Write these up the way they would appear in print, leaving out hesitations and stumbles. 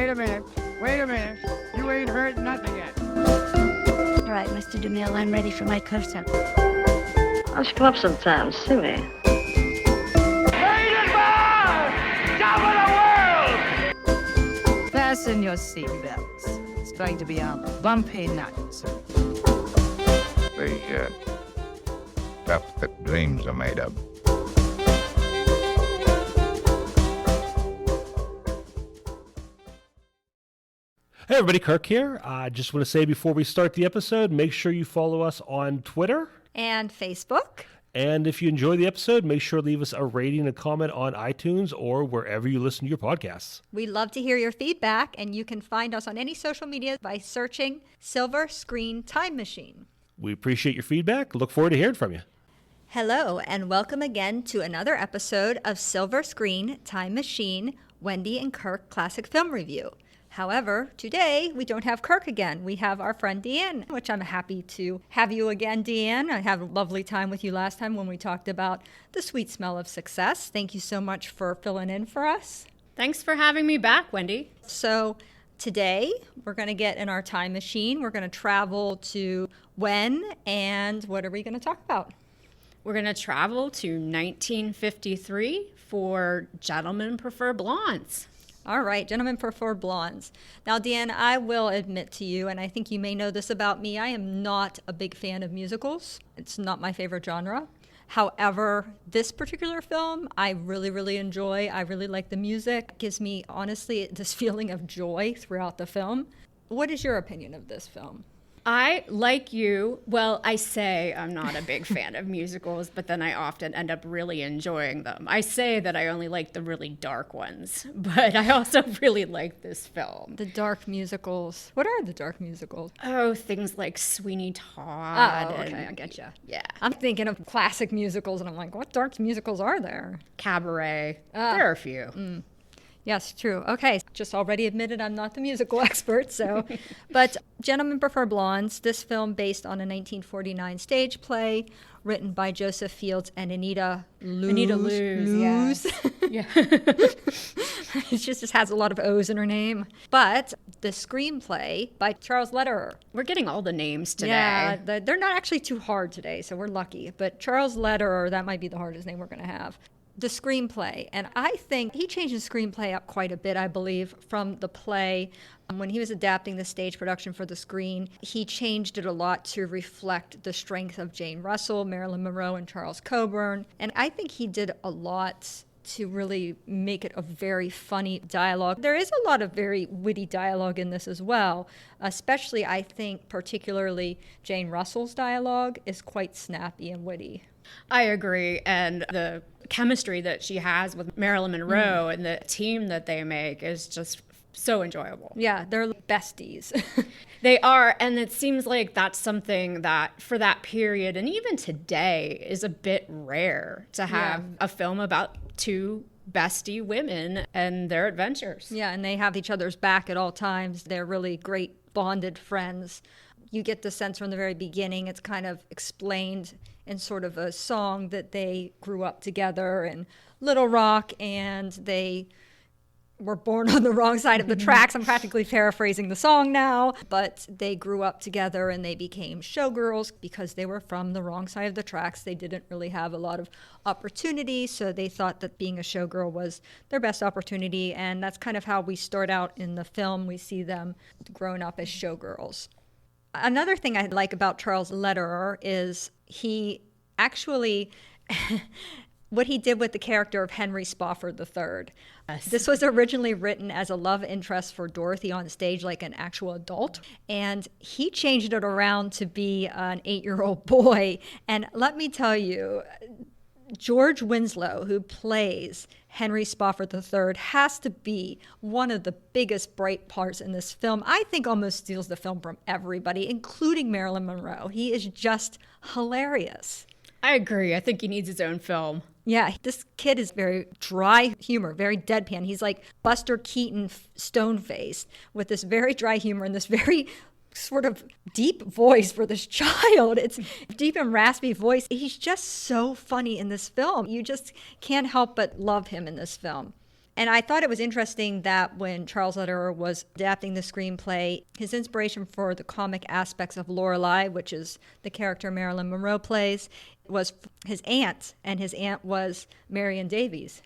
Wait a minute. You ain't heard nothing yet. All right, Mr. DeMille, I'm ready for my close-up. Why don't you come up sometime, see me? Rated bar! Top of the world! Fasten your seatbelts. It's going to be a bumpy night. The stuff that dreams are made of. Hey everybody, Kirk here. I just want to say before we start the episode, make sure you follow us on Twitter. And Facebook. And if you enjoy the episode, make sure to leave us a rating and a comment on iTunes or wherever you listen to your podcasts. We love to hear your feedback, and you can find us on any social media by searching Silver Screen Time Machine. We appreciate your feedback. Look forward to hearing from you. Hello, and welcome again to another episode of Silver Screen Time Machine, Wendy and Kirk Classic Film Review. However, today we don't have Kirk again. We have our friend Deann, which I'm happy to have you again, Deann. I had a lovely time with you last time when we talked about The Sweet Smell of Success. Thank you so much for filling in for us. Thanks for having me back, Wendy. So today we're going to get in our time machine. We're going to travel to when, and what are we going to talk about? We're going to travel to 1953 for Gentlemen Prefer Blondes. All right, Gentlemen Prefer Blondes. Now, Deann, I will admit to you, and I think you may know this about me, I am not a big fan of musicals. It's not my favorite genre. However, this particular film, I really, really enjoy. I really like the music. It gives me, honestly, this feeling of joy throughout the film. What is your opinion of this film? I, like you, well, I say I'm not a big fan of musicals, but then I often end up really enjoying them. I say that I only like the really dark ones, but I also really like this film. The dark musicals. What are the dark musicals? Oh, things like Sweeney Todd. Oh, okay, I get you. Yeah. I'm thinking of classic musicals, and I'm like, what dark musicals are there? Cabaret. There are a few. Yes, true. Okay, just already admitted I'm not the musical expert, so. But Gentlemen Prefer Blondes, this film based on a 1949 stage play written by Joseph Fields and Anita Loos. Anita Loos, yeah. It just has a lot of O's in her name. But the screenplay by Charles Lederer. We're getting all the names today. Yeah, they're not actually too hard today, so we're lucky. But Charles Lederer, that might be the hardest name we're going to have. The screenplay, and I think he changed the screenplay up quite a bit, I believe, from the play. When he was adapting the stage production for the screen, he changed it a lot to reflect the strength of Jane Russell, Marilyn Monroe, and Charles Coburn. And I think he did a lot to really make it a very funny dialogue. There is a lot of very witty dialogue in this as well, especially, I think, particularly Jane Russell's dialogue is quite snappy and witty. I agree, and the chemistry that she has with Marilyn Monroe and the team that they make is just so enjoyable. Yeah, they're besties. They are, and it seems like that's something that for that period and even today is a bit rare to have a film about two bestie women and their adventures. Yeah, and they have each other's back at all times. They're really great bonded friends. You get the sense from the very beginning, it's kind of explained in sort of a song that they grew up together in Little Rock, and they were born on the wrong side of the tracks. I'm practically paraphrasing the song now, but they grew up together and they became showgirls because they were from the wrong side of the tracks. They didn't really have a lot of opportunity, so they thought that being a showgirl was their best opportunity, and that's kind of how we start out in the film. We see them grown up as showgirls. Another thing I like about Charles Lederer is he actually, what he did with the character of Henry Spofford III. Yes. This was originally written as a love interest for Dorothy on stage, like an actual adult. And he changed it around to be an 8-year-old boy. And let me tell you, George Winslow, who plays Henry Spofford III, has to be one of the biggest bright parts in this film. I think almost steals the film from everybody, including Marilyn Monroe. He is just hilarious. I agree. I think he needs his own film. Yeah, this kid is very dry humor, very deadpan. He's like Buster Keaton stone-faced with this very dry humor and this very sort of deep voice for this child. It's deep and raspy voice. He's just so funny in this film. You just can't help but love him in this film. And I thought it was interesting that when Charles Lederer was adapting the screenplay, his inspiration for the comic aspects of Lorelei, which is the character Marilyn Monroe plays, was his aunt, and his aunt was Marion Davies.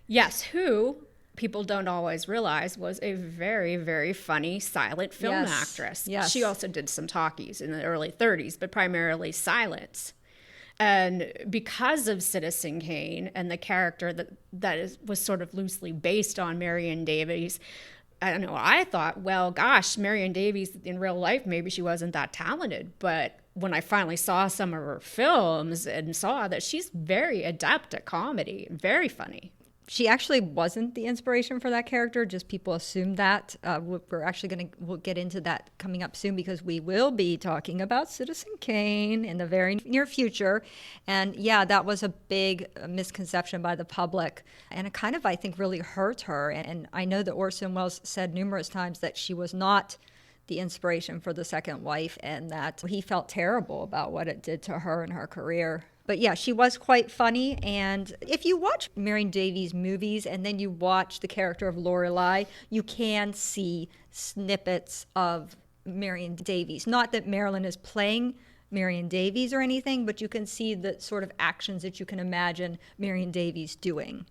Yes, who people don't always realize was a very, very funny silent film actress. Yes. She also did some talkies in the early 30s, but primarily silence. And because of Citizen Kane and the character was sort of loosely based on Marion Davies, I don't know, I thought, well, gosh, Marion Davies in real life, maybe she wasn't that talented. But when I finally saw some of her films and saw that she's very adept at comedy, very funny. She actually wasn't the inspiration for that character, just people assumed that. We're actually we'll get into that coming up soon, because we will be talking about Citizen Kane in the very near future. And yeah, that was a big misconception by the public. And it kind of, I think, really hurt her. And I know that Orson Welles said numerous times that she was not the inspiration for the second wife, and that he felt terrible about what it did to her and her career. But yeah, she was quite funny. And if you watch Marion Davies movies and then you watch the character of Lorelei, you can see snippets of Marion Davies. Not that Marilyn is playing Marion Davies or anything, but you can see the sort of actions that you can imagine Marion Davies doing.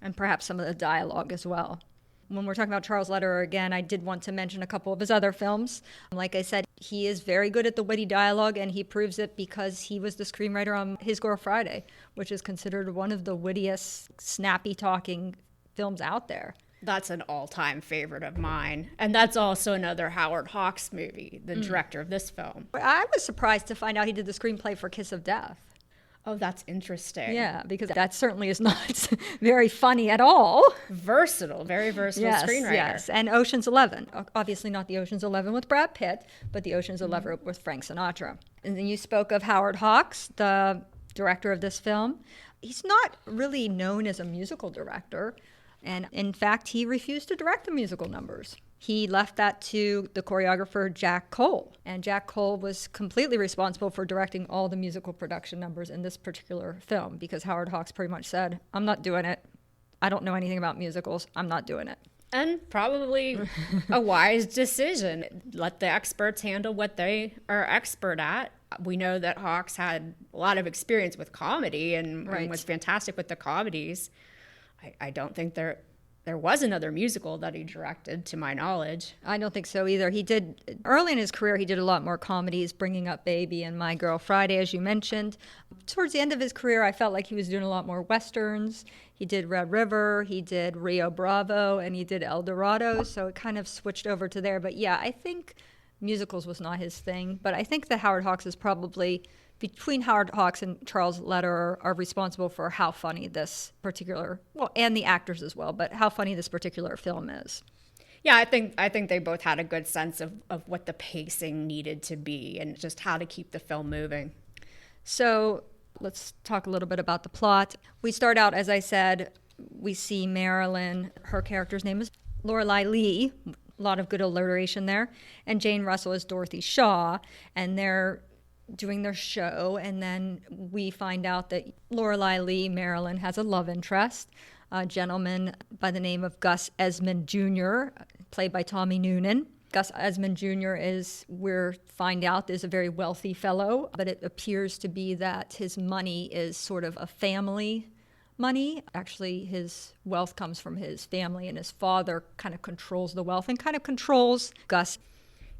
And perhaps some of the dialogue as well. When we're talking about Charles Lederer again, I did want to mention a couple of his other films. Like I said, he is very good at the witty dialogue, and he proves it because he was the screenwriter on His Girl Friday, which is considered one of the wittiest, snappy talking films out there. That's an all-time favorite of mine. And that's also another Howard Hawks movie, the director of this film. I was surprised to find out he did the screenplay for Kiss of Death. Oh, that's interesting. Yeah, because that certainly is not very funny at all. Versatile, very versatile screenwriter. Yes, and Ocean's 11. Obviously not the Ocean's 11 with Brad Pitt, but the Ocean's 11 with Frank Sinatra. And then you spoke of Howard Hawks, the director of this film. He's not really known as a musical director, and in fact, he refused to direct the musical numbers. He left that to the choreographer Jack Cole, and Jack Cole was completely responsible for directing all the musical production numbers in this particular film, because Howard Hawks pretty much said, I'm not doing it. I don't know anything about musicals. I'm not doing it. And probably a wise decision. Let the experts handle what they are expert at. We know that Hawks had a lot of experience with comedy and was fantastic with the comedies. I don't think there was another musical that he directed, to my knowledge. I don't think so either. He did, early in his career, he did a lot more comedies, Bringing Up Baby and My Girl Friday, as you mentioned. Towards the end of his career, I felt like he was doing a lot more westerns. He did Red River, he did Rio Bravo, and he did El Dorado, so it kind of switched over to there. But yeah, I think musicals was not his thing. But I think that Howard Hawks is probably, between Howard Hawks and Charles Lederer, are responsible for how funny this particular, well, and the actors as well, but how funny this particular film is. Yeah, I think they both had a good sense of what the pacing needed to be and just how to keep the film moving. So let's talk a little bit about the plot. We start out, as I said, we see Marilyn, her character's name is Lorelei Lee, a lot of good alliteration there, and Jane Russell is Dorothy Shaw, and they're doing their show, and then we find out that Lorelei Lee, Marilyn, has a love interest, a gentleman by the name of Gus Esmond Jr., played by Tommy Noonan. Gus Esmond Jr. is a very wealthy fellow, but it appears to be that his money is sort of a family money. Actually, his wealth comes from his family, and his father kind of controls the wealth and kind of controls Gus.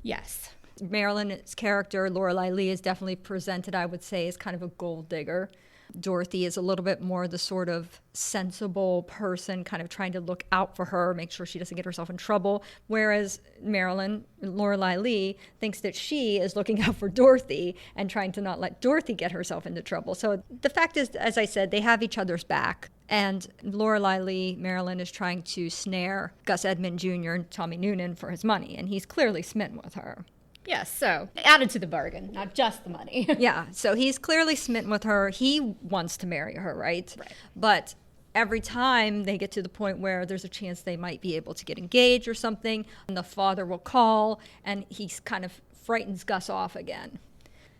Yes. Marilyn's character, Lorelei Lee, is definitely presented, I would say, as kind of a gold digger. Dorothy is a little bit more the sort of sensible person, kind of trying to look out for her, make sure she doesn't get herself in trouble. Whereas Marilyn, Lorelei Lee, thinks that she is looking out for Dorothy and trying to not let Dorothy get herself into trouble. So the fact is, as I said, they have each other's back. And Lorelei Lee, Marilyn, is trying to snare Gus Esmond Jr. and Tommy Noonan for his money, and he's clearly smitten with her. Yes, so added to the bargain, not just the money. Yeah, so he's clearly smitten with her. He wants to marry her, right? But every time they get to the point where there's a chance they might be able to get engaged or something, and the father will call, and he kind of frightens Gus off again.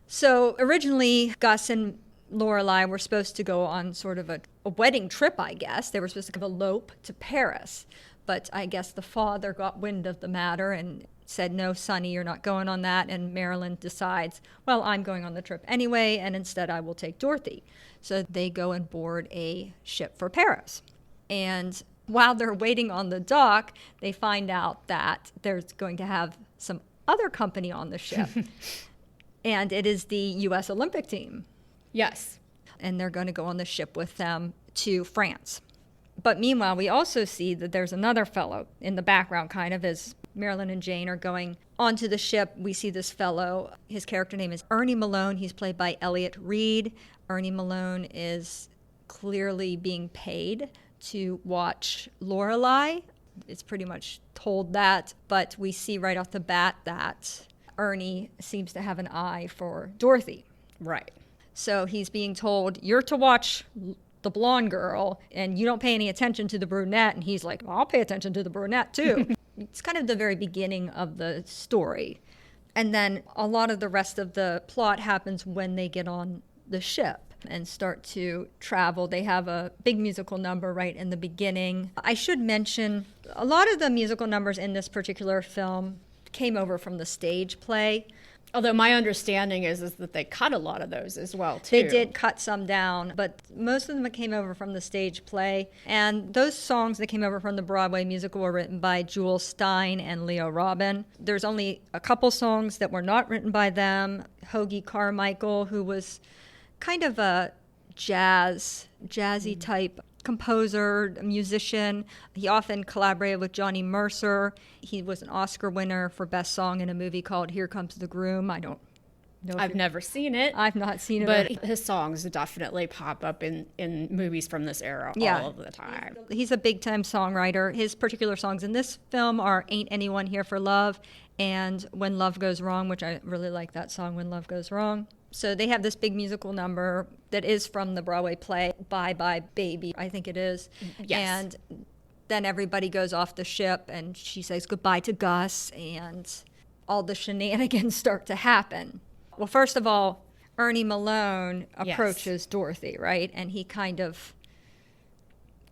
So originally, Gus and Lorelei were supposed to go on sort of a wedding trip, I guess. They were supposed to elope to Paris. But I guess the father got wind of the matter and said, no, Sonny, you're not going on that. And Marilyn decides, well, I'm going on the trip anyway, and instead I will take Dorothy. So they go and board a ship for Paris. And while they're waiting on the dock, they find out that there's going to have some other company on the ship. And it is the U.S. Olympic team. Yes. And they're going to go on the ship with them to France. But meanwhile, we also see that there's another fellow in the background, kind of, as Marilyn and Jane are going onto the ship. We see this fellow. His character name is Ernie Malone. He's played by Elliot Reed. Ernie Malone is clearly being paid to watch Lorelei. It's pretty much told that. But we see right off the bat that Ernie seems to have an eye for Dorothy. Right. So he's being told, you're to watch the blonde girl, and you don't pay any attention to the brunette. And he's like, well, I'll pay attention to the brunette, too. It's kind of the very beginning of the story. And then a lot of the rest of the plot happens when they get on the ship and start to travel. They have a big musical number right in the beginning. I should mention, a lot of the musical numbers in this particular film came over from the stage play. Although my understanding is that they cut a lot of those as well, too. They did cut some down, but most of them came over from the stage play. And those songs that came over from the Broadway musical were written by Jewel Stein and Leo Robin. There's only a couple songs that were not written by them. Hoagie Carmichael, who was kind of a jazzy type composer, musician. He often collaborated with Johnny Mercer. He was an Oscar winner for Best Song in a movie called Here Comes the Groom. I don't know. I've never seen it. I've not seen it. But his songs definitely pop up in movies from this era all of the time. He's a big-time songwriter. His particular songs in this film are Ain't Anyone Here for Love and When Love Goes Wrong, which I really like that song, When Love Goes Wrong. So they have this big musical number that is from the Broadway play, Bye Bye Baby, I think it is. Yes. And then everybody goes off the ship and she says goodbye to Gus and all the shenanigans start to happen. Well, first of all, Ernie Malone approaches Dorothy, right? And he kind of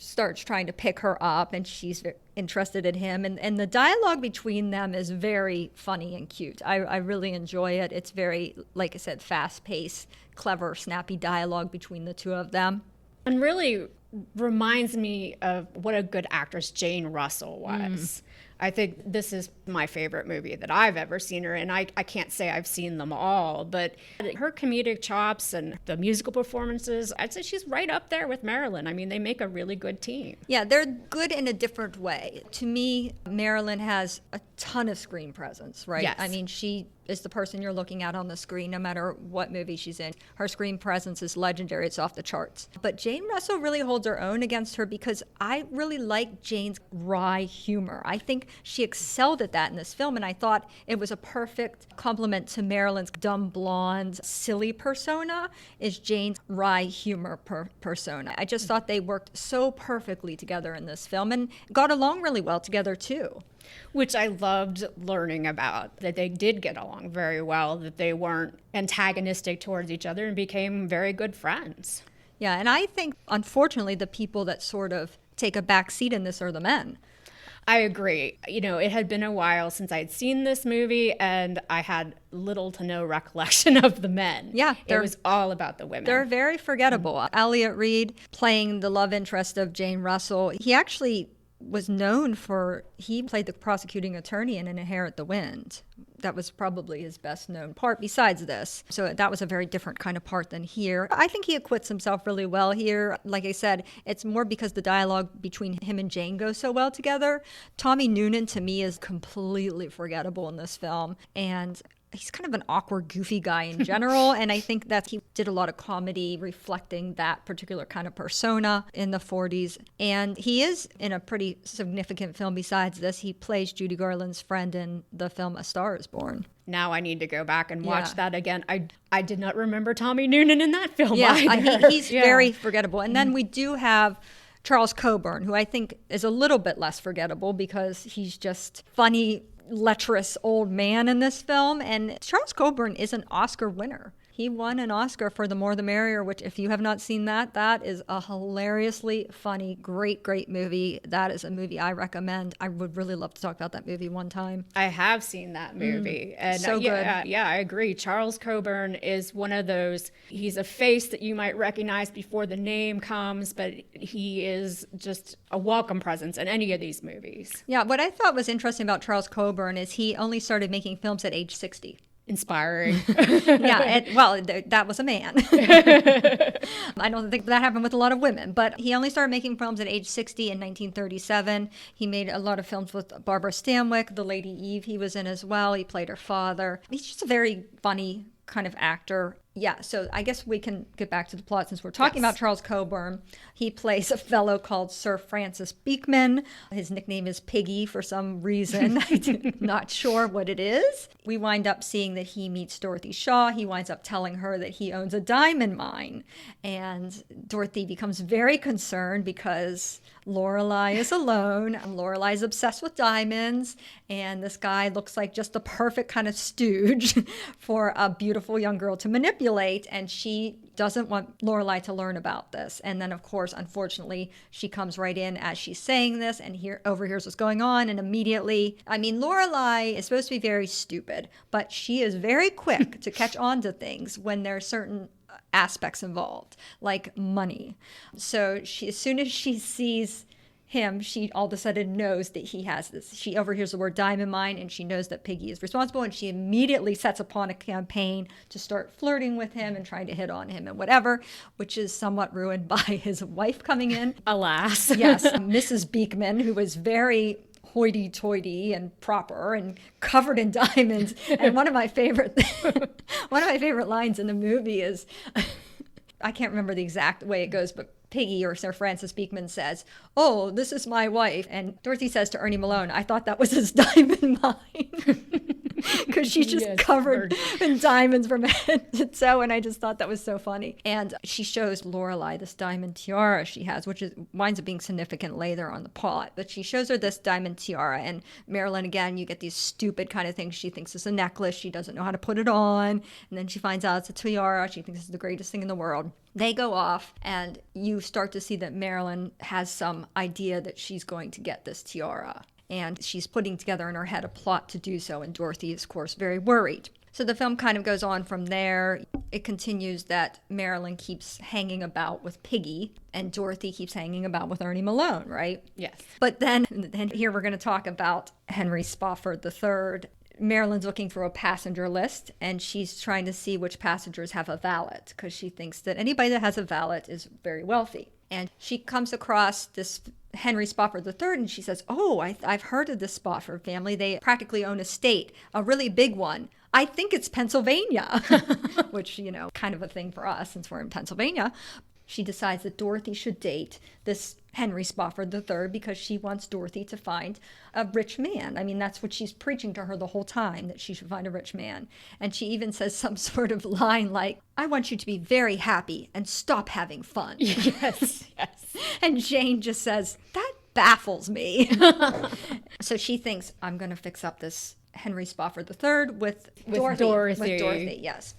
starts trying to pick her up and she's interested in him. And the dialogue between them is very funny and cute. I really enjoy it. It's very, like I said, fast-paced, clever, snappy dialogue between the two of them. And really reminds me of what a good actress Jane Russell was. I think this is my favorite movie that I've ever seen her in. I can't say I've seen them all, but her comedic chops and the musical performances, I'd say she's right up there with Marilyn. I mean, they make a really good team. Yeah, they're good in a different way. To me, Marilyn has a ton of screen presence, right? Yes. I mean, she is the person you're looking at on the screen no matter what movie she's in. Her screen presence is legendary. It's off the charts. But Jane Russell really holds her own against her because I really like Jane's wry humor. I think she excelled at that in this film, and I thought it was a perfect compliment to Marilyn's dumb, blonde, silly persona is Jane's wry humor persona. I just thought they worked so perfectly together in this film and got along really well together, too. Which I loved learning about, that they did get along very well, that they weren't antagonistic towards each other and became very good friends. Yeah, and I think, unfortunately, the people that sort of take a back seat in this are the men. I agree. You know, it had been a while since I'd seen this movie, and I had little to no recollection of the men. Yeah. It was all about the women. They're very forgettable. Elliot Reed, playing the love interest of Jane Russell, he actually was known for, he played the prosecuting attorney in An Inherit the Wind. That was probably his best known part besides this. So that was a very different kind of part than here. I think he acquits himself really well here. Like I said, it's more because the dialogue between him and Jane goes so well together. Tommy Noonan, to me, is completely forgettable in this film. And he's kind of an awkward, goofy guy in general, and I think that he did a lot of comedy reflecting that particular kind of persona in the 40s. And he is in a pretty significant film besides this. He plays Judy Garland's friend in the film A Star is Born. Now I need to go back and watch that again. I did not remember Tommy Noonan in that film either. He's very forgettable. And then we do have Charles Coburn, who I think is a little bit less forgettable because he's just funny, lecherous old man in this film. And Charles Coburn is an Oscar winner. He won an Oscar for The More the Merrier, which if you have not seen that, that is a hilariously funny, great movie. That is a movie I recommend. I would really love to talk about that movie one time. I have seen that movie. And so good. Yeah, I agree. Charles Coburn is one of those, he's a face that you might recognize before the name comes, but he is just a welcome presence in any of these movies. Yeah, what I thought was interesting about Charles Coburn is he only started making films at age 60. Inspiring. That was a man. I don't think that happened with a lot of women, but he only started making films at age 60 in 1937. He made a lot of films with Barbara Stanwyck, The Lady Eve he was in as well. He played her father. He's just a very funny kind of actor. Yeah, so I guess we can get back to the plot since we're talking about Charles Coburn. He plays a fellow called Sir Francis Beekman. His nickname is Piggy for some reason. I'm not sure what it is. We wind up seeing that he meets Dorothy Shaw. He winds up telling her that he owns a diamond mine. And Dorothy becomes very concerned because Lorelei is alone. And Lorelei is obsessed with diamonds. And this guy looks like just the perfect kind of stooge for a beautiful young girl to manipulate. And she doesn't want Lorelei to learn about this. And then, of course, unfortunately, she comes right in as she's saying this and overhears what's going on. And immediately, Lorelei is supposed to be very stupid, but she is very quick to catch on to things when there are certain aspects involved, like money. So as soon as she sees him, she all of a sudden knows that he has this. She overhears the word diamond mine and she knows that Piggy is responsible, and she immediately sets upon a campaign to start flirting with him and trying to hit on him and whatever, which is somewhat ruined by his wife coming in. Alas. Yes, Mrs. Beekman, who was very hoity-toity and proper and covered in diamonds. And one of my favorite lines in the movie is, I can't remember the exact way it goes, but Piggy or Sir Francis Beekman says, "Oh, this is my wife." And Dorothy says to Ernie Malone, "I thought that was his diamond mine." Because she's just covered in diamonds from head to toe. And I just thought that was so funny. And she shows Lorelei this diamond tiara she has, which winds up being significant later on the plot. But she shows her this diamond tiara. And Marilyn, again, you get these stupid kind of things. She thinks it's a necklace. She doesn't know how to put it on. And then she finds out it's a tiara. She thinks it's the greatest thing in the world. They go off, and you start to see that Marilyn has some idea that she's going to get this tiara. And she's putting together in her head a plot to do so, and Dorothy is, of course, very worried. So the film kind of goes on from there. It continues that Marilyn keeps hanging about with Piggy, and Dorothy keeps hanging about with Ernie Malone, right? Yes. But then here we're going to talk about Henry Spofford III. Marilyn's looking for a passenger list, and she's trying to see which passengers have a valet, because she thinks that anybody that has a valet is very wealthy. And she comes across this Henry Spofford III, and she says, "Oh, I've heard of this Spofford family. They practically own a state, a really big one. I think it's Pennsylvania," which, kind of a thing for us since we're in Pennsylvania. She decides that Dorothy should date this Henry Spofford III because she wants Dorothy to find a rich man. That's what she's preaching to her the whole time, that she should find a rich man. And she even says some sort of line like, "I want you to be very happy and stop having fun." Yes. And Jane just says, "That baffles me." So she thinks, I'm going to fix up this Henry Spofford III with Dorothy. With Dorothy, yes.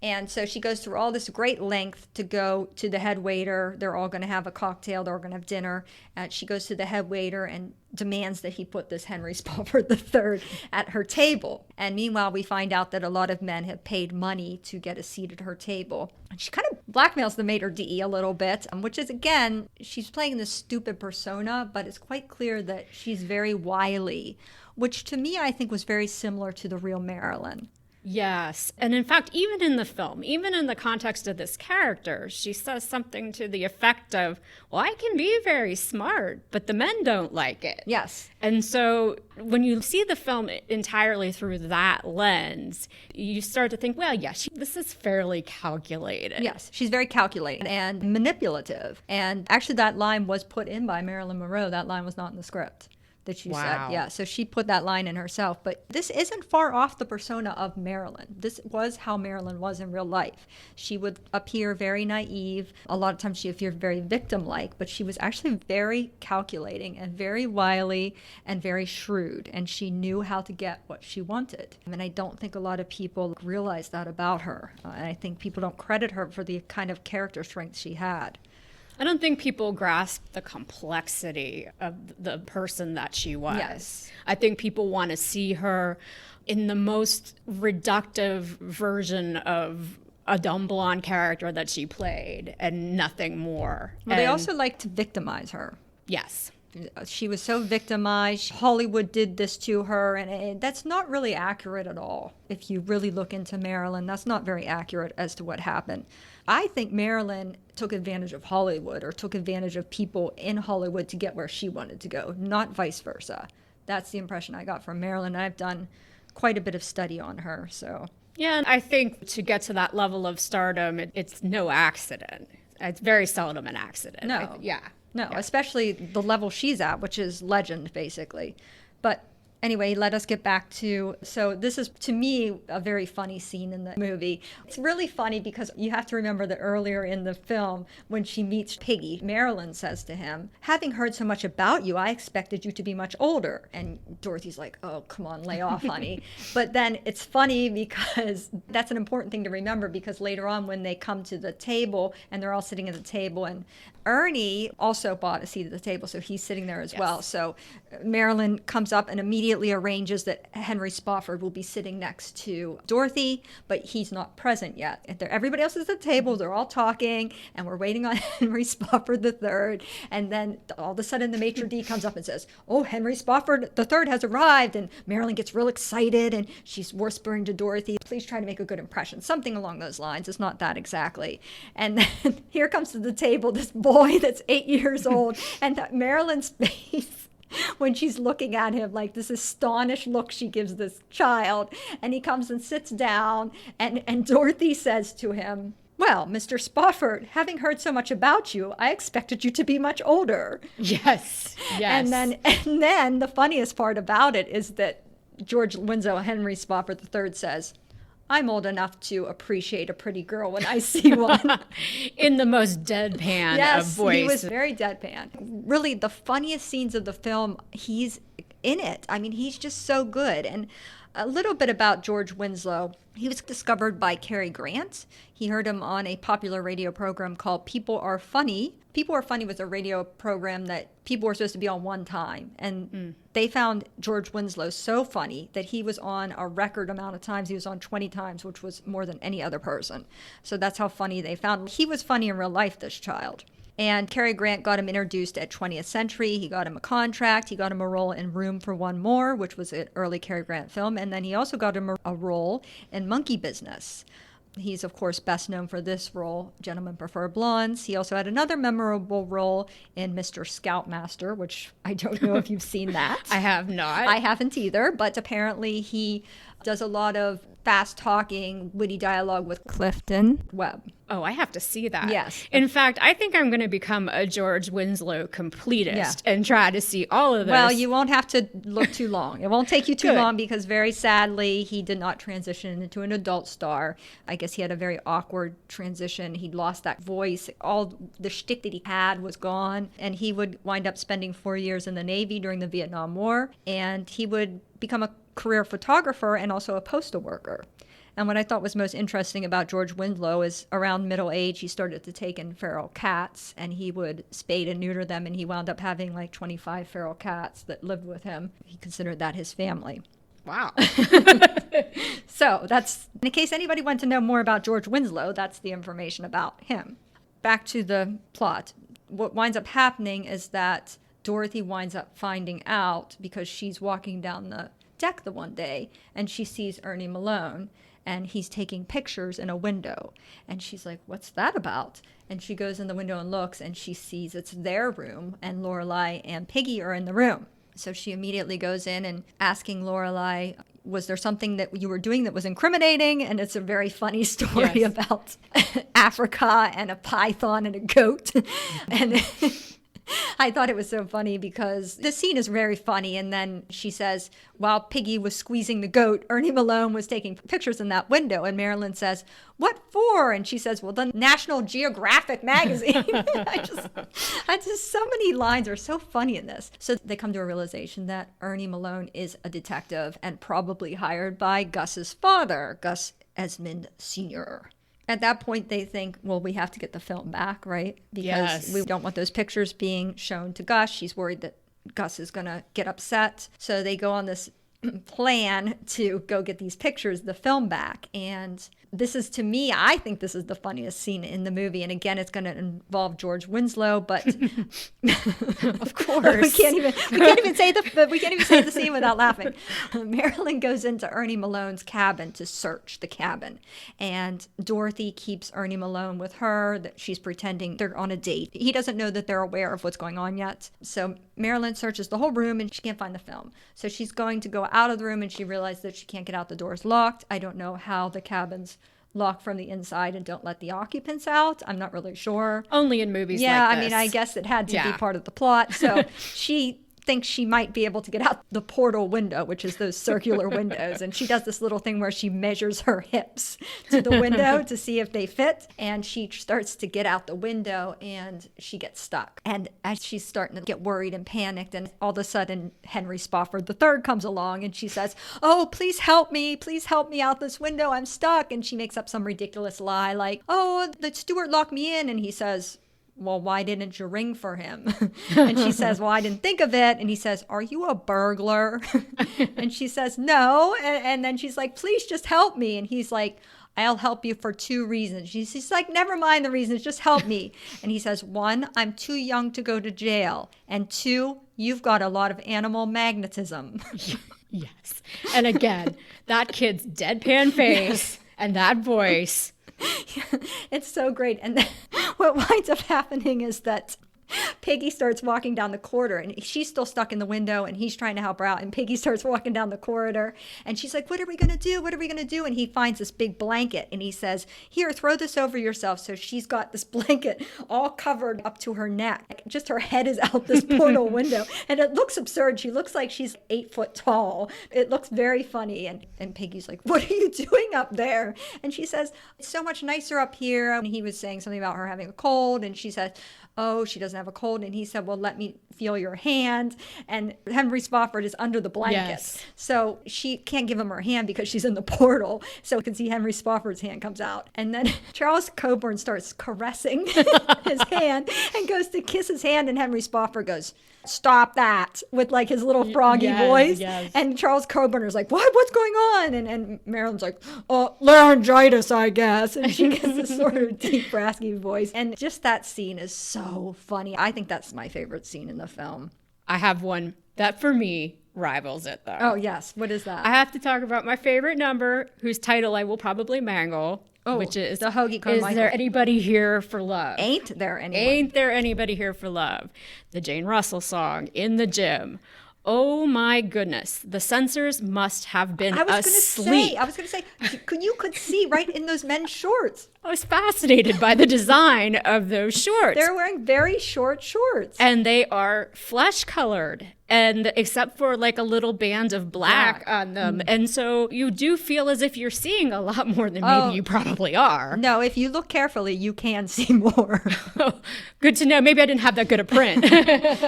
And so she goes through all this great length to go to the head waiter. They're all going to have a cocktail. They're all going to have dinner. She goes to the head waiter and demands that he put this Henry Spofford III at her table. And meanwhile, we find out that a lot of men have paid money to get a seat at her table. And she kind of blackmails the maitre d' a little bit, which is, again, she's playing this stupid persona, but it's quite clear that she's very wily, which to me I think was very similar to the real Marilyn. Yes. And in fact, even in the film, even in the context of this character, she says something to the effect of, "Well, I can be very smart, but the men don't like it." Yes. And so when you see the film entirely through that lens, you start to think, well, yes, this is fairly calculated. Yes, she's very calculated and manipulative. And actually that line was put in by Marilyn Monroe. That line was not in the script. that you Wow. said. Yeah, so she put that line in herself. But this isn't far off the persona of Marilyn. This was how Marilyn was in real life. She would appear very naive. A lot of times she appeared very victim-like, but she was actually very calculating and very wily and very shrewd. And she knew how to get what she wanted. And I don't think a lot of people realize that about her. And I think people don't credit her for the kind of character strength she had. I don't think people grasp the complexity of the person that she was. Yes. I think people want to see her in the most reductive version of a dumb blonde character that she played and nothing more. Well, they And- also like to victimize her. Yes. She was so victimized. Hollywood did this to her, and that's not really accurate at all. If you really look into Marilyn, that's not very accurate as to what happened. I think Marilyn took advantage of Hollywood or took advantage of people in Hollywood to get where she wanted to go, not vice versa. That's the impression I got from Marilyn. I've done quite a bit of study on her, so. Yeah, and I think to get to that level of stardom, it's no accident. It's very seldom an accident. No. Yeah. No, especially the level she's at, which is legend, basically. But anyway, let us get back to, so this is, to me, a very funny scene in the movie. It's really funny because you have to remember that earlier in the film, when she meets Piggy, Marilyn says to him, "Having heard so much about you, I expected you to be much older." And Dorothy's like, "Oh, come on, lay off, honey." But then it's funny because that's an important thing to remember, because later on when they come to the table and they're all sitting at the table, and Ernie also bought a seat at the table, so he's sitting there as well. So Marilyn comes up and immediately arranges that Henry Spofford will be sitting next to Dorothy, but he's not present yet. Everybody else is at the table, they're all talking, and we're waiting on Henry Spofford III. And then all of a sudden the maitre d' comes up and says, "Oh, Henry Spofford III has arrived." And Marilyn gets real excited, and she's whispering to Dorothy, "Please try to make a good impression." Something along those lines. It's not that exactly. And then here comes to the table this boy that's 8 years old, and Marilyn's face when she's looking at him, like this astonished look she gives this child, and he comes and sits down, and Dorothy says to him, "Well, Mr. Spofford, having heard so much about you, I expected you to be much older." Yes. Yes. And then the funniest part about it is that George Winslow, Henry Spofford III, says, "I'm old enough to appreciate a pretty girl when I see one." In the most deadpan of voice. He was very deadpan. Really, the funniest scenes of the film, he's in it. I mean, he's just so good. And a little bit about George Winslow. He was discovered by Cary Grant. He heard him on a popular radio program called People Are Funny. People Are Funny was a radio program that people were supposed to be on one time. And they found George Winslow so funny that he was on a record amount of times. He was on 20 times, which was more than any other person. So that's how funny they found him. He was funny in real life, this child. And Cary Grant got him introduced at 20th Century. He got him a contract. He got him a role in Room for One More, which was an early Cary Grant film. And then he also got him a role in Monkey Business. He's, of course, best known for this role, Gentlemen Prefer Blondes. He also had another memorable role in Mr. Scoutmaster, which I don't know if you've seen that. I have not. I haven't either, but apparently he does a lot of fast-talking, witty dialogue with Clifton Webb. Oh, I have to see that. Yes. In fact, I think I'm going to become a George Winslow completist and try to see all of this. Well, you won't have to look too long. It won't take you too Good. long because very sadly, he did not transition into an adult star. I guess he had a very awkward transition. He'd lost that voice. All the shtick that he had was gone. And he would wind up spending 4 years in the Navy during the Vietnam War. And he would become a career photographer and also a postal worker. And what I thought was most interesting about George Winslow is around middle age, he started to take in feral cats, and he would spade and neuter them, and he wound up having like 25 feral cats that lived with him. He considered that his family. Wow. So that's, in case anybody wanted to know more about George Winslow, that's the information about him. Back to the plot. What winds up happening is that Dorothy winds up finding out because she's walking down the deck the one day, and she sees Ernie Malone, and he's taking pictures in a window. And she's like, "What's that about?" And she goes in the window and looks, and she sees it's their room, and Lorelei and Piggy are in the room. So she immediately goes in and asking Lorelei, "Was there something that you were doing that was incriminating?" And it's a very funny story about Africa and a python and a goat. And I thought it was so funny because the scene is very funny. And then she says, while Piggy was squeezing the goat, Ernie Malone was taking pictures in that window. And Marilyn says, what for? And she says, well, the National Geographic magazine. I just, so many lines are so funny in this. So they come to a realization that Ernie Malone is a detective and probably hired by Gus's father, Gus Esmond Sr. At that point, they think, well, we have to get the film back, right? Because we don't want those pictures being shown to Gus. She's worried that Gus is going to get upset. So they go on this plan to go get these pictures, the film back. And this is, to me, I think this is the funniest scene in the movie. And again, it's going to involve George Winslow, but Of course. we can't even say the scene without laughing. Marilyn goes into Ernie Malone's cabin to search the cabin, and Dorothy keeps Ernie Malone with her. That she's pretending they're on a date. He doesn't know that they're aware of what's going on yet. So Marilyn searches the whole room and she can't find the film. So she's going to go out of the room and she realizes that she can't get out. The door's locked. I don't know how the cabin's locked from the inside and don't let the occupants out. I'm not really sure. Only in movies like this. Yeah, I mean, I guess it had to be part of the plot. So she thinks she might be able to get out the portal window, which is those circular windows. And she does this little thing where she measures her hips to the window to see if they fit. And she starts to get out the window and she gets stuck. And as she's starting to get worried and panicked, and all of a sudden Henry Spofford III comes along and she says, oh, please help me out this window. I'm stuck. And she makes up some ridiculous lie like, oh, the steward locked me in. And he says, well, why didn't you ring for him? And she says, well, I didn't think of it. And he says, are you a burglar? And she says, no. And then she's like, please just help me. And he's like, I'll help you for 2 reasons. She's like, never mind the reasons, just help me. And he says, 1, I'm too young to go to jail. And 2, you've got a lot of animal magnetism. Yes. And again, that kid's deadpan face and that voice. It's so great. And then what winds up happening is that Piggy starts walking down the corridor and she's still stuck in the window and he's trying to help her out. And Piggy starts walking down the corridor and she's like, what are we going to do? What are we going to do? And he finds this big blanket and he says, here, throw this over yourself. So she's got this blanket all covered up to her neck. Just her head is out this portal window. And it looks absurd. She looks like she's 8 foot tall. It looks very funny. And Piggy's like, what are you doing up there? And she says, it's so much nicer up here. And he was saying something about her having a cold. And she says, oh, she doesn't have a cold. And he said, well, let me feel your hand. And Henry Spofford is under the blanket. Yes. So she can't give him her hand because she's in the portal. So you can see Henry Spofford's hand comes out. And then Charles Coburn starts caressing his hand and goes to kiss his hand. And Henry Spofford goes, stop that, with like his little froggy voice. Yes. And Charles Coburn is like, what's going on? And Marilyn's like, laryngitis, I guess. And she gets this sort of deep, raspy voice. And just that scene is so funny. I think that's my favorite scene in the film. I have one that for me rivals it though. Oh, yes. What is that? I have to talk about my favorite number, whose title I will probably mangle, which is the Hoagie Is Carmichael. There Anybody Here for Love? Ain't there anyone? Ain't There Anybody Here for Love? The Jane Russell song, In the Gym. Oh my goodness. The censors must have been asleep. I was going to say, you could see right in those men's shorts. I was fascinated by the design of those shorts. They're wearing very short shorts. And they are flesh colored, and except for like a little band of black on them. And so you do feel as if you're seeing a lot more than maybe you probably are. No, if you look carefully, you can see more. Good to know. Maybe I didn't have that good a print.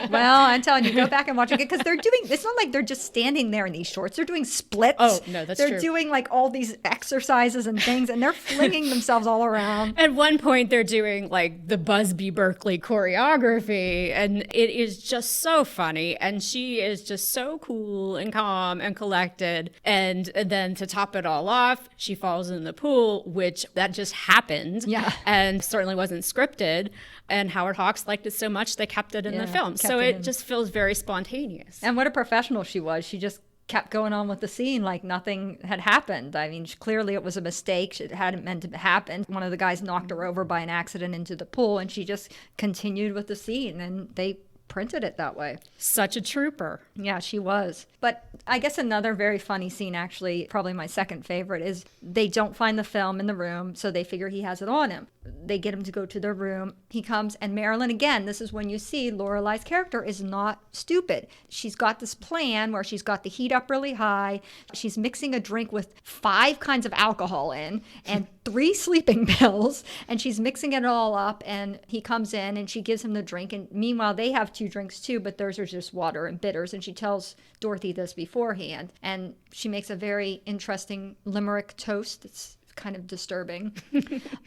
Well, I'm telling you, go back and watch it because they're doing, it's not like they're just standing there in these shorts. They're doing splits. Oh, no, that's true. They're doing like all these exercises and things, and they're flinging themselves all around. At one point, they're doing like the Busby Berkeley choreography, and it is just so funny. And she is just so cool and calm and collected. And then to top it all off, she falls in the pool, which that just happened. Yeah. And certainly wasn't scripted. And Howard Hawks liked it so much, they kept it in the film. So it just feels very spontaneous. And what a professional she was. She just kept going on with the scene like nothing had happened. I mean, clearly it was a mistake. It hadn't meant to happen. One of the guys knocked her over by an accident into the pool, and she just continued with the scene, and they printed it that way. Such a trooper. Yeah, she was. But I guess another very funny scene, actually, probably my second favorite, is they don't find the film in the room, so they figure he has it on him. they get him to go to their room. He comes, and Marilyn, again, this is when you see Lorelei's character is not stupid. She's got this plan where she's got the heat up really high. She's mixing a drink with 5 kinds of alcohol in and 3 sleeping pills, and she's mixing it all up, and he comes in and she gives him the drink, and meanwhile they have 2 drinks too, but theirs are just water and bitters, and she tells Dorothy this beforehand, and she makes a very interesting limerick toast. It's kind of disturbing.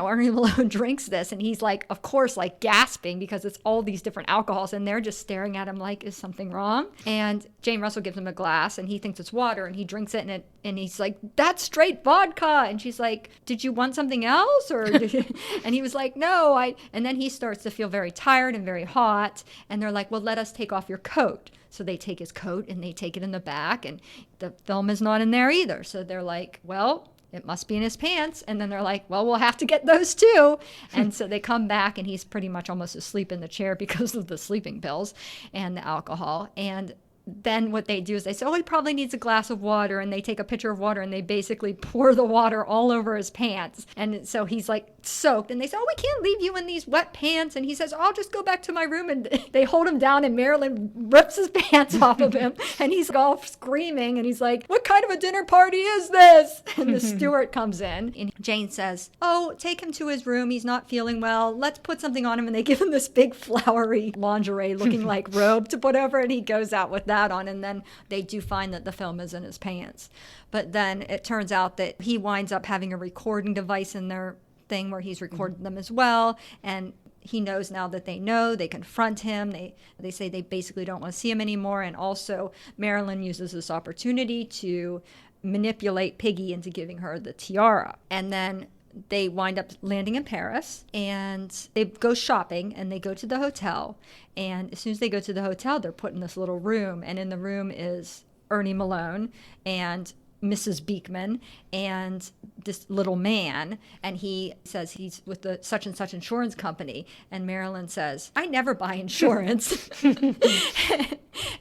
Arnie Malone drinks this, and he's like, of course, like gasping because it's all these different alcohols, and they're just staring at him like, is something wrong? And Jane Russell gives him a glass, and he thinks it's water, and he drinks it, and he's like, that's straight vodka. And she's like, did you want something else? Or and he was like, no. And then he starts to feel very tired and very hot, and they're like, well, let us take off your coat. So they take his coat and they take it in the back, and the film is not in there either. So they're like, well, it must be in his pants. And then they're like, well, we'll have to get those too. And so they come back, and he's pretty much almost asleep in the chair because of the sleeping pills and the alcohol. And then what they do is they say, oh, he probably needs a glass of water. And they take a pitcher of water, and they basically pour the water all over his pants. And so he's like soaked, and they say, oh, we can't leave you in these wet pants. And he says, oh, I'll just go back to my room. And they hold him down, and Marilyn rips his pants off of him, and he's all screaming, and he's like, what kind of a dinner party is this? And the steward comes in, and Jane says, oh, take him to his room. He's not feeling well. Let's put something on him. And they give him this big flowery lingerie looking like robe to put over, and he goes out with that on, and then they do find that the film is in his pants. But then it turns out that he winds up having a recording device in their thing where he's recorded them as well, and he knows now that they confront him, they say they basically don't want to see him anymore. And also Marilyn uses this opportunity to manipulate Piggy into giving her the tiara. And then they wind up landing in Paris, and they go shopping, and they go to the hotel. And as soon as they go to the hotel, they're put in this little room, and in the room is Ernie Malone and Mrs. Beekman and this little man, and he says he's with the such and such insurance company, and Marilyn says, I never buy insurance.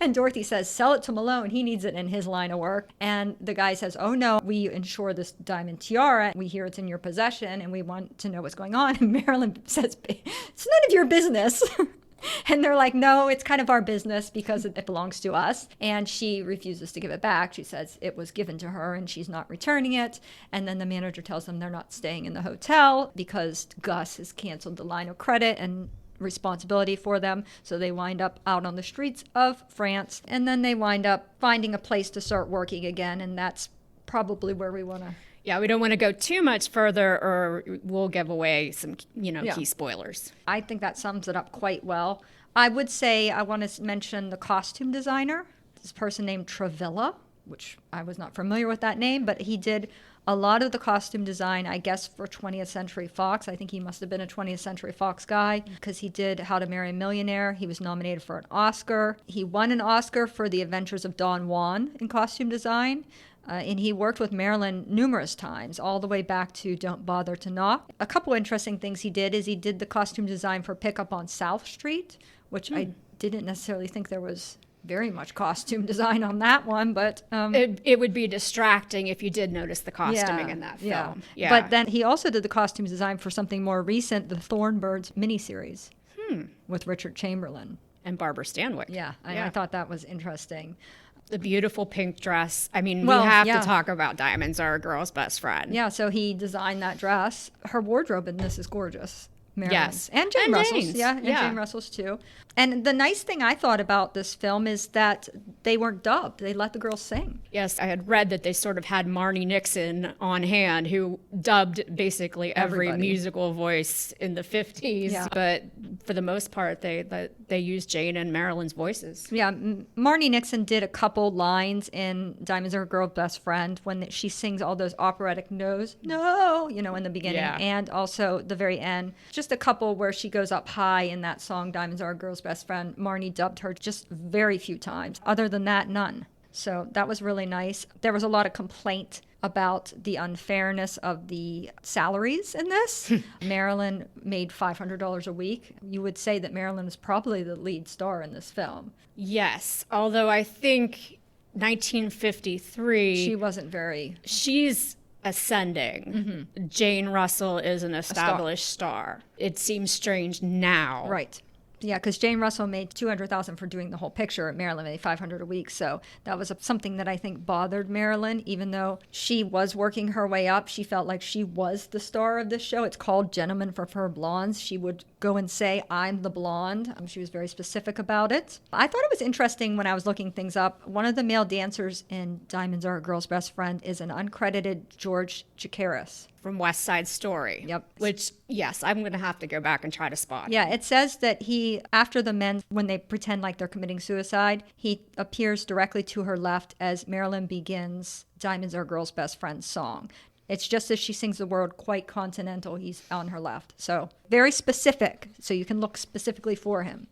And Dorothy says, sell it to Malone, he needs it in his line of work. And the guy says, oh no, we insure this diamond tiara, we hear it's in your possession, and we want to know what's going on. And Marilyn says, it's none of your business. And they're like, no, it's kind of our business because it belongs to us. And she refuses to give it back. She says it was given to her and she's not returning it. And then the manager tells them they're not staying in the hotel because Gus has canceled the line of credit and responsibility for them. So they wind up out on the streets of France. And then they wind up finding a place to start working again. And that's probably where we want to... Yeah, we don't want to go too much further or we'll give away some, key spoilers. I think that sums it up quite well. I would say I want to mention the costume designer, this person named Travilla, which I was not familiar with that name, but he did a lot of the costume design, I guess, for 20th Century Fox. I think he must have been a 20th Century Fox guy because he did How to Marry a Millionaire. He was nominated for an Oscar. He won an Oscar for The Adventures of Don Juan in costume design. And he worked with Marilyn numerous times, all the way back to Don't Bother to Knock. A couple interesting things he did is he did the costume design for Pickup on South Street, which I didn't necessarily think there was very much costume design on that one, but... It would be distracting if you did notice the costuming in that film. Yeah. But then he also did the costume design for something more recent, the Thornbirds miniseries with Richard Chamberlain. And Barbara Stanwyck. Yeah, I thought that was interesting. The beautiful pink dress. I mean, we have to talk about diamonds are a girl's best friend. Yeah, so he designed that dress. Her wardrobe in this is gorgeous. Yes. And Jane Russell's. Jane's. Yeah, and Jane Russell's too. And the nice thing I thought about this film is that they weren't dubbed. They let the girls sing. Yes, I had read that they sort of had Marnie Nixon on hand, who dubbed basically every musical voice in the 50s. Yeah. But for the most part, they used Jane and Marilyn's voices. Yeah, Marnie Nixon did a couple lines in Diamonds Are a Girl's Best Friend when she sings all those operatic no's, no, in the beginning. Yeah. And also the very end. Just a couple where she goes up high in that song, Diamonds Are a Girl's Best Friend. Marnie dubbed her just very few times. Other than that, none. So that was really nice. There was a lot of complaint about the unfairness of the salaries in this. Marilyn made $500 a week. You would say that Marilyn is probably the lead star in this film. Yes, although I think 1953... She wasn't very... She's ascending. Jane Russell is an established star. It seems strange now. Right. Yeah, because Jane Russell made $200,000 for doing the whole picture. Marilyn made $500 a week, so that was something that I think bothered Marilyn. Even though she was working her way up, she felt like she was the star of this show. It's called Gentlemen Prefer Blondes. She would go and say, "I'm the blonde." She was very specific about it. I thought it was interesting when I was looking things up. One of the male dancers in Diamonds Are a Girl's Best Friend is an uncredited George Chakiris. From West Side Story. Yep. Which, yes, I'm going to have to go back and try to spot. Yeah, it says that he, after the men, when they pretend like they're committing suicide, he appears directly to her left as Marilyn begins Diamonds Are a Girl's Best Friend song. It's just as she sings the word "quite continental," he's on her left. So very specific, so you can look specifically for him.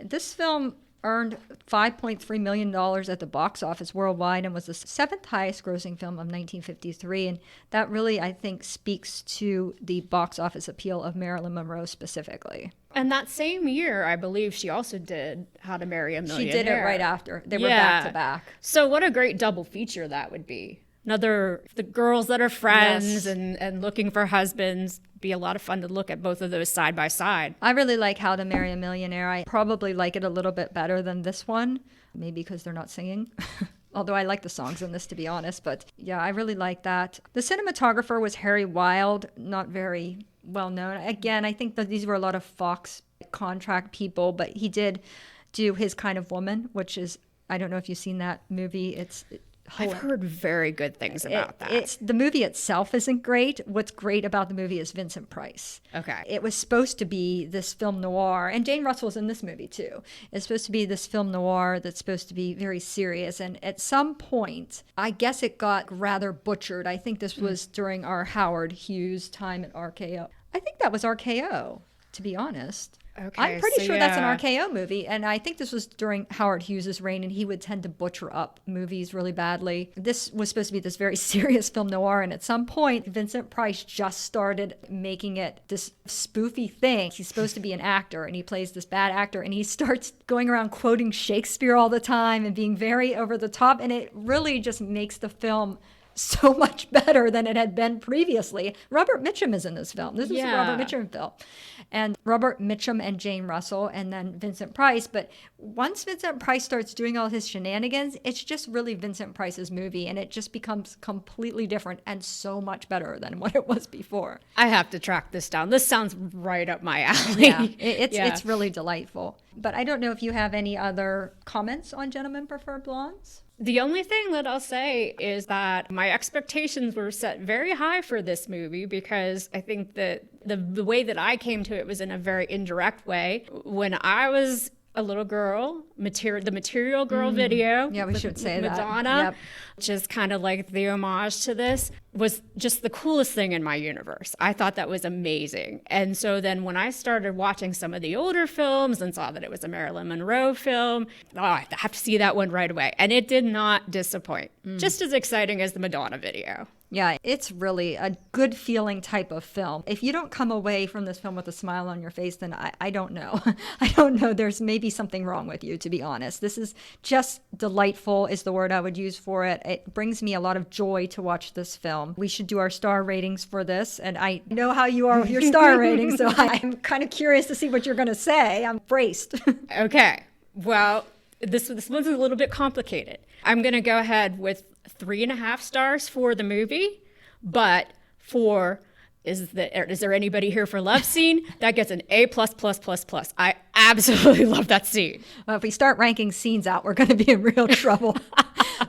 This film earned $5.3 million at the box office worldwide and was the seventh highest grossing film of 1953. And that really, I think, speaks to the box office appeal of Marilyn Monroe specifically. And that same year, I believe she also did How to Marry a Millionaire. She did it right after. They were back to back. So what a great double feature that would be. The girls that are friends Yes. and looking for husbands. Be a lot of fun to look at both of those side by side. I really like How to Marry a Millionaire. I probably like it a little bit better than this one, maybe because they're not singing. Although I like the songs in this, to be honest. But yeah, I really like that. The cinematographer was Harry Wilde, not very well known. Again, I think that these were a lot of Fox contract people, but he did do His Kind of Woman, which is, I don't know if you've seen that movie. I've heard very good things about that. The movie itself isn't great. What's great about the movie is Vincent Price. Okay. It was supposed to be this film noir, and Jane Russell's in this movie too. It's supposed to be this film noir that's supposed to be very serious. And at some point, I guess it got rather butchered. I think this was during our Howard Hughes time at RKO. I think that was RKO, to be honest. Okay, I'm pretty so sure that's an yeah. RKO movie, and I think this was during Howard Hughes' reign, and he would tend to butcher up movies really badly. This was supposed to be this very serious film noir, and at some point, Vincent Price just started making it this spoofy thing. He's supposed to be an actor, and he plays this bad actor, and he starts going around quoting Shakespeare all the time and being very over the top, and it really just makes the film so much better than it had been previously. Robert Mitchum is in this film. This is a Robert Mitchum film. And Robert Mitchum and Jane Russell and then Vincent Price. But once Vincent Price starts doing all his shenanigans, it's just really Vincent Price's movie. And it just becomes completely different and so much better than what it was before. I have to track this down. This sounds right up my alley. Yeah, it's really delightful. But I don't know if you have any other comments on Gentlemen Prefer Blondes? The only thing that I'll say is that my expectations were set very high for this movie because I think that the way that I came to it was in a very indirect way. When I was a little girl, the Material Girl video. Yeah, we should say that. Madonna, Yep. which is kind of like the homage to this, was just the coolest thing in my universe. I thought that was amazing. And so then when I started watching some of the older films and saw that it was a Marilyn Monroe film, I have to see that one right away. And it did not disappoint. Just as exciting as the Madonna video. Yeah, it's really a good feeling type of film. If you don't come away from this film with a smile on your face, then I don't know. I don't know. There's maybe something wrong with you, to be honest. This is just delightful is the word I would use for it. It brings me a lot of joy to watch this film. We should do our star ratings for this. And I know how you are with your star ratings, so I'm kind of curious to see what you're going to say. I'm braced. Okay. Well, this one's a little bit complicated. I'm going to go ahead with 3.5 stars for the movie, but is there anybody here for love scene? That gets an A++++. I absolutely love that scene. Well, if we start ranking scenes out, we're going to be in real trouble.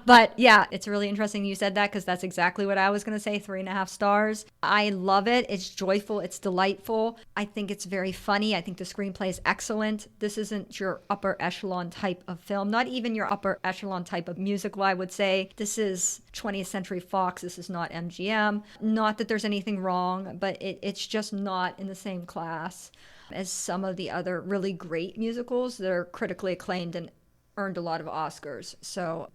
But yeah, it's really interesting you said that because that's exactly what I was going to say, 3.5 stars. I love it. It's joyful. It's delightful. I think it's very funny. I think the screenplay is excellent. This isn't your upper echelon type of film, not even your upper echelon type of musical, I would say. This is 20th Century Fox. This is not MGM. Not that there's anything wrong, but it's just not in the same class as some of the other really great musicals that are critically acclaimed and earned a lot of Oscars.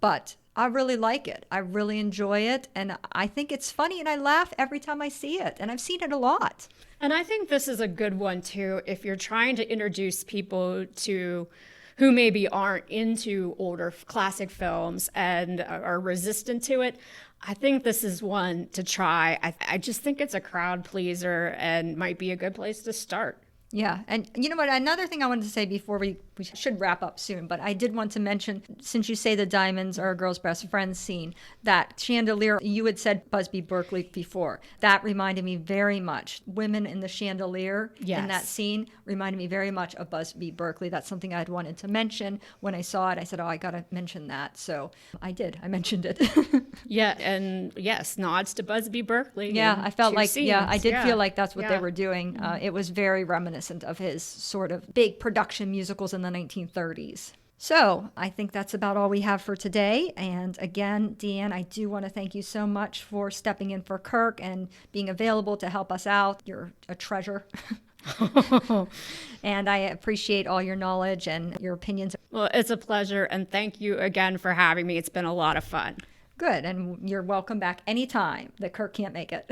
But I really like it. I really enjoy it. And I think it's funny and I laugh every time I see it. And I've seen it a lot. And I think this is a good one too if you're trying to introduce people to who maybe aren't into older classic films and are resistant to it, I think this is one to try. I just think it's a crowd pleaser and might be a good place to start. Yeah, and you know what? Another thing I wanted to say before we should wrap up soon, but I did want to mention, since you say the diamonds are a girl's best friend scene, that chandelier, you had said Busby Berkeley before. That reminded me very much. Women in the chandelier in that scene reminded me very much of Busby Berkeley. That's something I'd wanted to mention. When I saw it, I said, oh, I got to mention that. So I did. I mentioned it. Yeah, and yes, nods to Busby Berkeley. Yeah, I felt like, scenes. I did feel like that's what they were doing. It was very reminiscent of his sort of big production musicals in the 1930s. So I think that's about all we have for today. And again, Deann, I do want to thank you so much for stepping in for Kirk and being available to help us out. You're a treasure. And I appreciate all your knowledge and your opinions. Well, it's a pleasure. And thank you again for having me. It's been a lot of fun. Good. And you're welcome back anytime that Kirk can't make it.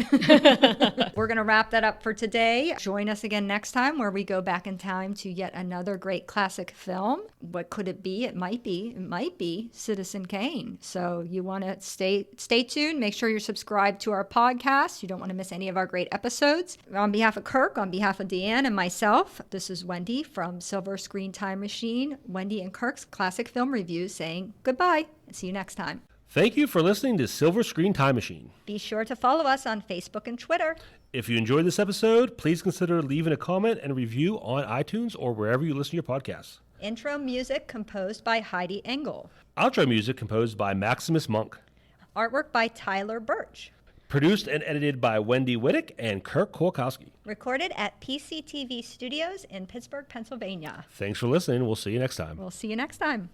We're going to wrap that up for today. Join us again next time where we go back in time to yet another great classic film. What could it be? It might be Citizen Kane. So you want to stay tuned. Make sure you're subscribed to our podcast. You don't want to miss any of our great episodes. On behalf of Kirk, on behalf of Deann and myself, this is Wendy from Silver Screen Time Machine, Wendy and Kirk's Classic Film Reviews, saying goodbye and see you next time. Thank you for listening to Silver Screen Time Machine. Be sure to follow us on Facebook and Twitter. If you enjoyed this episode, please consider leaving a comment and review on iTunes or wherever you listen to your podcasts. Intro music composed by Heidi Engel. Outro music composed by Maximus Monk. Artwork by Tyler Birch. Produced and edited by Wendy Wittick and Kirk Kolkowski. Recorded at PCTV Studios in Pittsburgh, Pennsylvania. Thanks for listening. We'll see you next time. We'll see you next time.